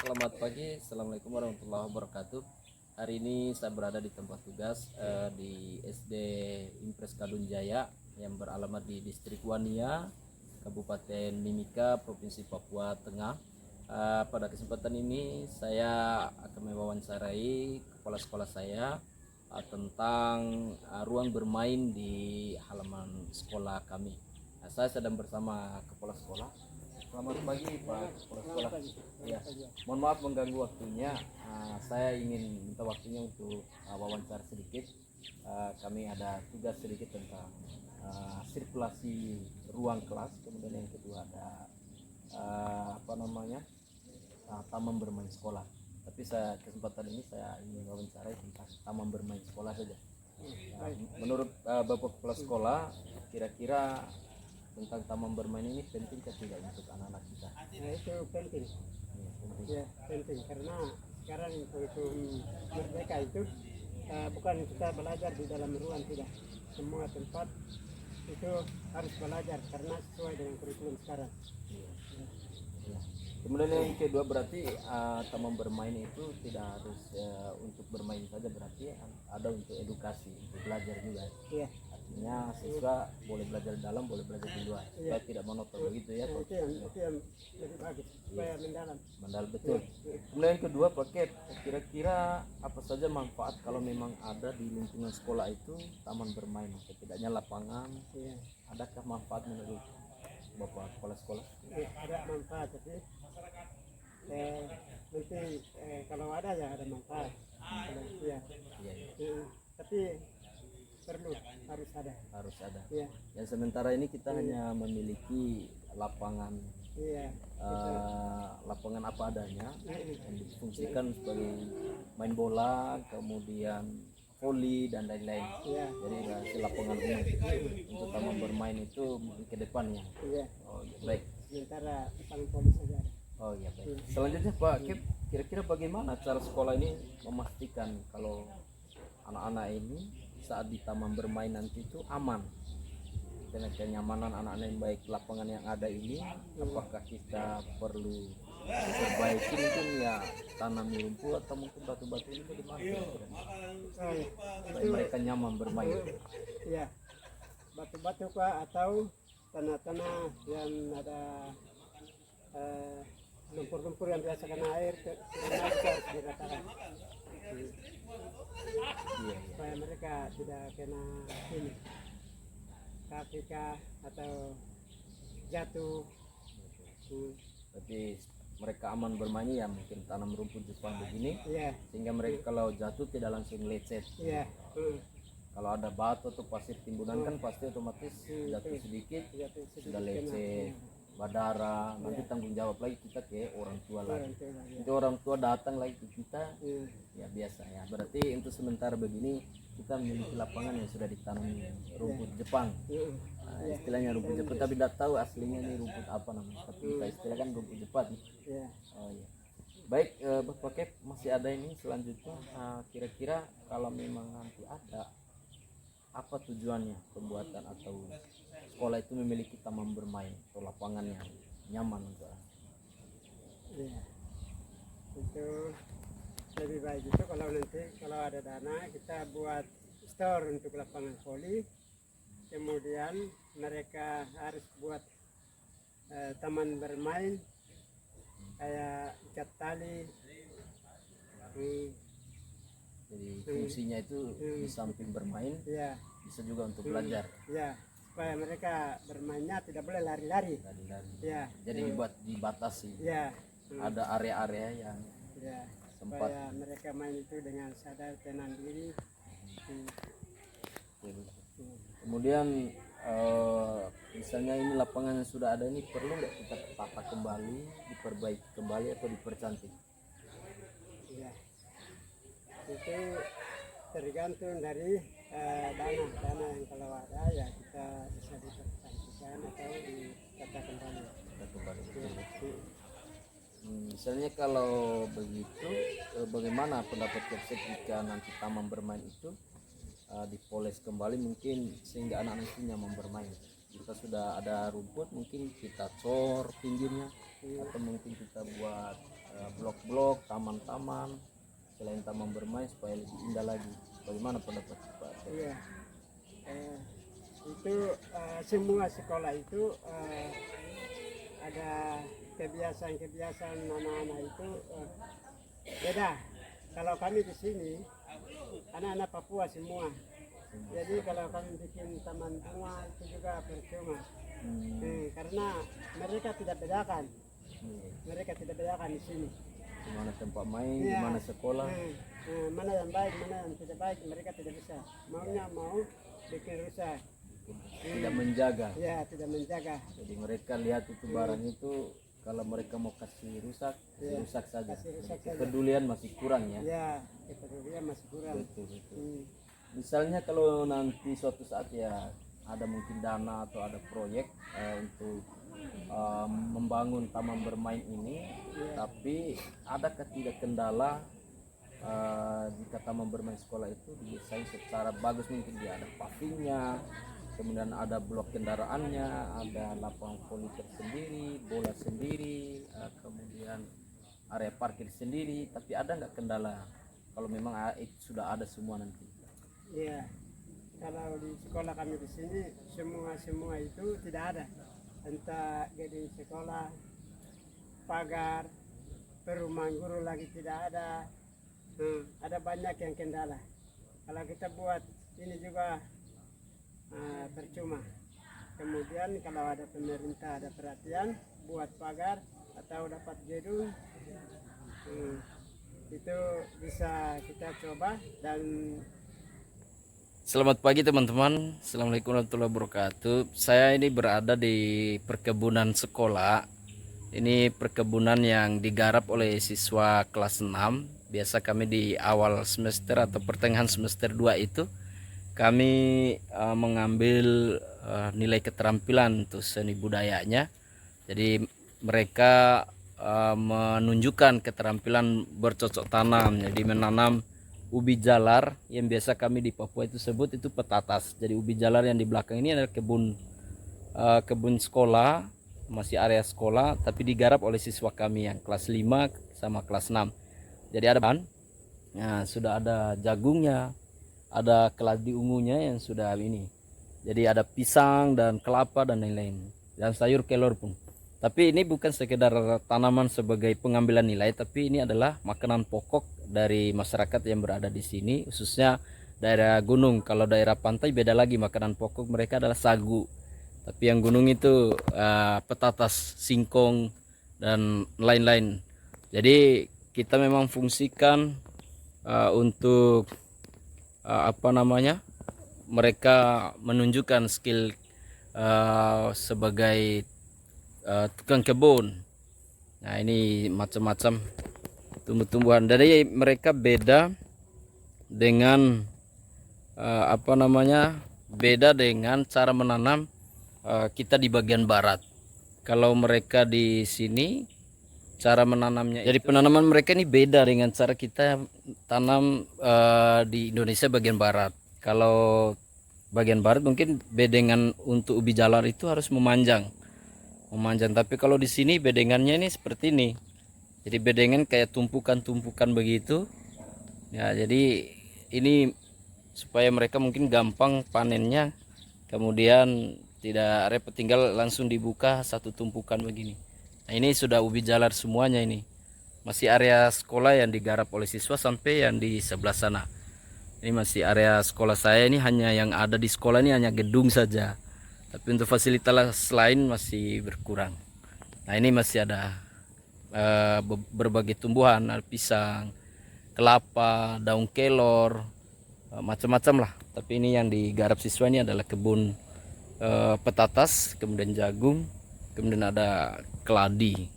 Selamat pagi, Assalamualaikum warahmatullahi wabarakatuh. Hari ini saya berada di tempat tugas di SD Impres Kadun Jaya yang beralamat di Distrik Wania, Kabupaten Mimika, Provinsi Papua Tengah. Pada kesempatan ini saya akan mewawancarai kepala sekolah saya tentang ruang bermain di halaman sekolah kami. Saya sedang bersama kepala sekolah. Selamat pagi Pak Kepala Sekolah. Ya, mohon maaf mengganggu waktunya. Saya ingin minta waktunya untuk wawancara sedikit. Kami ada tugas sedikit tentang sirkulasi ruang kelas. Kemudian yang kedua ada taman bermain sekolah. Tapi kesempatan ini saya ingin wawancarai tentang taman bermain sekolah saja. Menurut Bapak Kepala Sekolah, kira-kira tentang taman bermain ini penting tidak untuk anak-anak kita? Nah, itu penting. Penting. Ya, penting karena sekarang itu merdeka itu bukan kita belajar di dalam ruang, tidak. Semua tempat itu harus belajar karena sesuai dengan kurikulum sekarang. Ya. Kemudian yang kedua berarti taman bermain itu tidak harus untuk bermain saja, berarti ada untuk edukasi, untuk belajar juga. Iya. Artinya siswa boleh belajar di dalam, boleh belajar di luar, supaya tidak monoton begitu ya. Itu yang lebih bagus supaya mendalam. Mendalam, betul. Kemudian yang kedua paket, kira-kira apa saja manfaat kalau memang ada di lingkungan sekolah itu taman bermain, setidaknya lapangan? Iya. Adakah manfaat menurut Bapak Kepala Sekolah? Ya, ada manfaat, tapi nanti kalau ada ya ada manfaat. Ya. Iya. Tapi harus ada. Iya. Yang sementara ini kita hanya memiliki lapangan, Iya. lapangan apa adanya yang difungsikan sebagai main bola, kemudian voli dan lain-lain. Iya. Jadi hasil lapangan umum untuk taman bermain itu mungkin ke depannya. Iya. Oh iya, baik. Sementara lapangan polis saja ada. Oh iya, baik. Selanjutnya Pak Kip, kira-kira bagaimana cara sekolah ini memastikan kalau anak-anak ini saat di taman bermain nanti itu aman, dengan kenyamanan anak-anak yang baik, lapangan yang ada ini apakah kita perlu perbaiki mungkin ya, tanami rumput atau mungkin batu-batu ini bagaimana supaya mereka nyaman bermain? Iya, batu-batu Pak, atau tanah-tanah yang ada lumpur-lumpur yang biasa kena air harus diratakan. Iya. Supaya mereka tidak kena ini kaki atau jatuh. Berarti mereka aman bermain ya, mungkin tanam rumput Jepang begini. Iya. Sehingga mereka kalau jatuh tidak langsung lecet. Iya. Kalau ada batu atau pasir timbunan kan pasti otomatis jatuh sedikit sudah lecet, berdarah, nanti tanggung jawab lagi kita ke orang tua lagi. Itu orang tua datang lagi ke kita, ya biasa ya. Berarti untuk sementara begini kita memiliki lapangan yang sudah ditanam rumput Jepang. Istilahnya rumput Jepang, tapi tidak tahu aslinya ini rumput apa namanya. Tapi kita istilahkan rumput Jepang. Oh iya. Baik, Bapak Kep, masih ada ini selanjutnya. Kira-kira kalau memang nanti ada, apa tujuannya pembuatan atau sekolah itu memiliki taman bermain atau lapangan yang nyaman untuk anak? Iya. Itu lebih baik itu kalau nanti kalau ada dana kita buat store untuk lapangan voli, kemudian mereka harus buat taman bermain kayak ikat tali. Jadi fungsinya itu di samping bermain Iya. bisa juga untuk belajar. Iya, supaya mereka bermainnya tidak boleh lari-lari. Iya. Jadi dibatasi. Iya. Ada area-area yang sempat. Supaya mereka main itu dengan sadar, tenang diri. Kemudian misalnya ini lapangan yang sudah ada ini perlu nggak kita tata kembali, diperbaiki kembali atau dipercantik? Iya. Itu tergantung dari dana yang kalau ada ya kita bisa dipercantikkan atau ditata kembali. Misalnya kalau begitu, bagaimana pendapat Kepsek jika nanti taman bermain itu dipoles kembali mungkin sehingga anak-anak itu nyaman bermain? kita sudah ada rumput mungkin kita cor pinggirnya, atau mungkin kita buat blok-blok, taman-taman selain taman bermain supaya lebih indah lagi. Bagaimana pendapat Pak? Iya. Itu semua sekolah itu ada kebiasaan-kebiasaan anak-anak itu beda. Kalau kami di sini anak-anak Papua semua. Jadi kalau kami bikin taman bunga itu juga percuma. Karena mereka tidak bedakan. Mereka tidak bedakan di sini. Di mana tempat main, Iya. di mana sekolah. Mana yang baik, mana yang tidak baik, mereka tidak bisa. Maunya mau bikin rusak. Tidak menjaga. Ya, tidak menjaga. Jadi mereka lihat itu barang itu, kalau mereka mau kasih rusak, Iya. rusak saja. Kasih rusak Jadi saja. kepedulian masih kurang ya. Ya, kepedulian masih kurang. Betul, betul. Hmm. Misalnya kalau nanti suatu saat ya ada mungkin dana atau ada proyek untuk membangun taman bermain ini, tapi adakah tidak kendala jika taman bermain sekolah itu didesain secara bagus, mungkin dia ada pavingnya, kemudian ada blok kendaraannya, ada lapangan voli tersendiri, bola sendiri, kemudian area parkir sendiri, tapi ada nggak kendala kalau memang itu sudah ada semua nanti? Iya, kalau di sekolah kami di sini semua itu tidak ada. Entah gedung sekolah, pagar, perumahan guru lagi tidak ada. Ada banyak yang kendala. Kalau kita buat ini juga percuma. Kemudian kalau ada pemerintah ada perhatian buat pagar atau dapat gedung, itu bisa kita coba. Dan selamat pagi teman-teman, assalamualaikum warahmatullahi wabarakatuh. Saya ini berada di perkebunan sekolah. Ini perkebunan yang digarap oleh siswa kelas 6. Biasa kami di awal semester atau pertengahan semester 2 itu kami mengambil nilai keterampilan untuk seni budayanya. Jadi mereka menunjukkan keterampilan bercocok tanam, jadi menanam ubi jalar yang biasa kami di Papua itu sebut itu petatas. Jadi ubi jalar yang di belakang ini adalah kebun sekolah, masih area sekolah, tapi digarap oleh siswa kami yang kelas 5 sama kelas 6. Jadi ada bahan, nah, sudah ada jagungnya, ada keladi ungunya yang sudah ini. Jadi ada pisang dan kelapa dan lain-lain, dan sayur kelor pun. Tapi ini bukan sekedar tanaman sebagai pengambilan nilai, tapi ini adalah makanan pokok dari masyarakat yang berada di sini, khususnya daerah gunung. Kalau daerah pantai beda lagi, makanan pokok mereka adalah sagu. Tapi yang gunung itu petatas, singkong dan lain-lain. Jadi kita memang fungsikan untuk mereka menunjukkan skill sebagai tukang kebun. Nah, ini macam-macam tumbuh-tumbuhan. Jadi mereka beda dengan beda dengan cara menanam kita di bagian barat. Kalau mereka di sini cara menanamnya, jadi penanaman mereka ini beda dengan cara kita tanam di Indonesia bagian barat. Kalau bagian barat mungkin bedengan untuk ubi jalar itu harus memanjang, tapi kalau di sini bedengannya ini seperti ini. Jadi bedengan kayak tumpukan-tumpukan begitu. Ya, jadi ini supaya mereka mungkin gampang panennya, kemudian tidak repot, tinggal langsung dibuka satu tumpukan begini. Nah, ini sudah ubi jalar semuanya ini. Masih area sekolah yang digarap oleh siswa sampai yang di sebelah sana. Ini masih area sekolah saya, ini hanya yang ada di sekolah ini hanya gedung saja. Tapi untuk fasilitas lain masih berkurang. Nah, ini masih ada berbagai tumbuhan, ada pisang, kelapa, daun kelor, macam-macam lah. Tapi ini yang digarap siswa ini adalah kebun petatas, kemudian jagung, kemudian ada keladi.